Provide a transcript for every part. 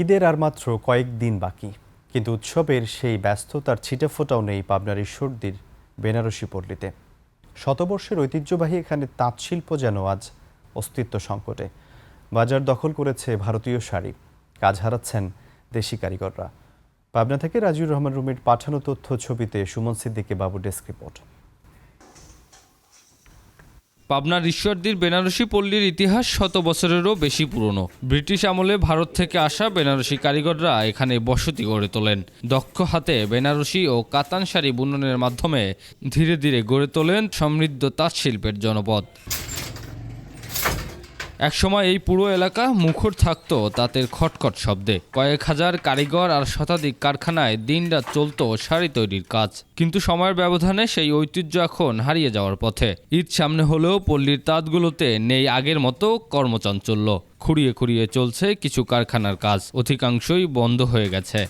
ঈদের আর মাত্র কয়েকদিন বাকি, কিন্তু উৎসবের সেই ব্যস্ততার ছিটেফোঁটাও নেই পাবনার ঈশ্বরদীর বেনারসি পল্লীতে। শতবর্ষের ঐতিহ্যবাহী এখানে তাঁত শিল্প যেন আজ অস্তিত্ব সংকটে। বাজার দখল করেছে ভারতীয় শাড়ি, কাজ হারাচ্ছেন দেশি কারিগররা। পাবনা থেকে রাজিউর রহমান রুমির পাঠানো তথ্য ছবিতে সুমন সিদ্দিকী বাবু ডেস্ক রিপোর্ট। পাবনার ঈশ্বরদীর বেনারসি পল্লীর ইতিহাস শত বছরেরও বেশি পুরনো। ব্রিটিশ আমলে ভারত থেকে আসা বেনারসি কারিগররা এখানে বসতি গড়ে তোলেন। দক্ষ হাতে বেনারসি ও কাতান শাড়ি বুননের মাধ্যমে ধীরে ধীরে গড়ে তোলেন সমৃদ্ধ তাঁত শিল্পের জনপদ। একসময় এই পুরো এলাকা মুখর থাকতো তাঁতের খটখট শব্দে। কয়েক হাজার কারিগর আর শতাধিক কারখানায় দিনরাত চলত শাড়ি তৈরির কাজ। কিন্তু সময়ের ব্যবধানে সেই ঐতিহ্য এখন হারিয়ে যাওয়ার পথে। ঈদ সামনে হলেও পল্লীর তাঁতগুলোতে নেই আগের মতো কর্মচাঞ্চল্য। খুঁড়িয়ে খুঁড়িয়ে চলছে কিছু কারখানার কাজ, অধিকাংশই বন্ধ হয়ে গেছে।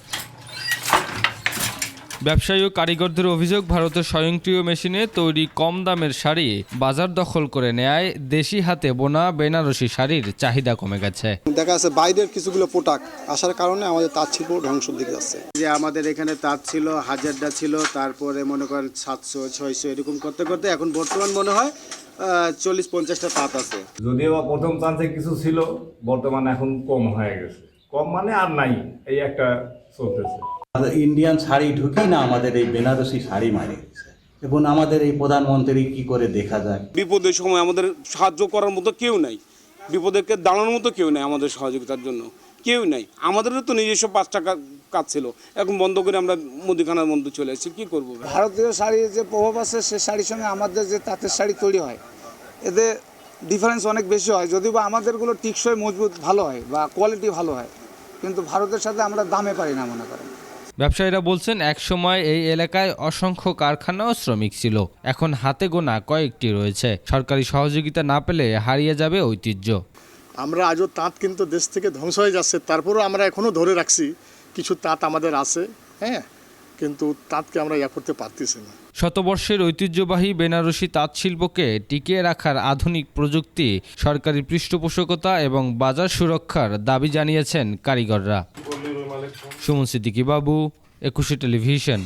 ব্যবসায়ী ও কারিগরদের অভিযোগ, ভারতের স্বয়ংক্রিয় মেশিনে তৈরি কম দামের শাড়ি বাজার দখল করে নেয় দেশি হাতে বোনা বেনারসি শাড়ির চাহিদা কমে গেছে। দেখা যাচ্ছে বাইরের কিছুগুলো প্রোডাক্ট আসার কারণে আমাদের তাঁত শিল্প ধ্বংসের দিকে যাচ্ছে। যে আমাদের এখানে তাঁত ছিল 1000টা ছিল, তারপরে মনে করেন 700 600 এরকম করতে করতে এখন বর্তমান মনে হয় 40-50টা তাঁত আছে। যদিও প্রথম চান্সে কিছু ছিল, বর্তমানে এখন কম হয়ে গেছে। কম মানে আর নাই, এই একটা চলতেছে। ইন্ডিয়ান শাড়ি ঢুকি না আমাদের এই বেনারসি শাড়ি মারে গেছে। এবং আমাদের এই প্রধানমন্ত্রী কি করে দেখা যায়। বিপদের সময় আমাদের সাহায্য করার মতো কেউ নাই, বিপদেরকে দাঁড়ানোর মতো কেউ নাই, আমাদের সহযোগিতার জন্য কেউ নাই। আমাদেরও তো নিজস্ব 5 টাকা কাজ ছিল, এখন বন্ধ করে আমরা মুদিখানার মধ্যে চলে এসেছি। কি করবো? ভারতীয় শাড়ির যে প্রভাব আছে সে শাড়ির সঙ্গে আমাদের যে তাঁতের শাড়ি তৈরি হয় এতে ডিফারেন্স অনেক বেশি হয়। যদিও বা আমাদেরগুলো টিকসই মজবুত ভালো হয় বা কোয়ালিটি ভালো হয়, কিন্তু ভারতের সাথে আমরা দামে পারি না মনে করেন। ব্যবসায়ীরা বলছেন, একসময় এই এলাকায় অসংখ্য কারখানা ও শ্রমিক ছিল, এখন হাতে গোনা কয়েকটি রয়েছে। সরকারি সহযোগিতা না পেলে হারিয়ে যাবে ঐতিহ্য। আমরা আজও তাঁত কিন্তু দেশ থেকে ধ্বংস হয়ে যাচ্ছে, তারপরেও আমরা এখনও ধরে রাখছি কিছু তাঁত আমাদের আছে, হ্যাঁ, কিন্তু তাঁতকে আমরা করতে পারতেছি না। শতবর্ষের ঐতিহ্যবাহী বেনারসি তাঁত শিল্পকে টিকিয়ে রাখার আধুনিক প্রযুক্তি, সরকারি পৃষ্ঠপোষকতা এবং বাজার সুরক্ষার দাবি জানিয়েছেন কারিগররা। সুমন সিদ্দিকী বাবু, 21 টেলিভিশন।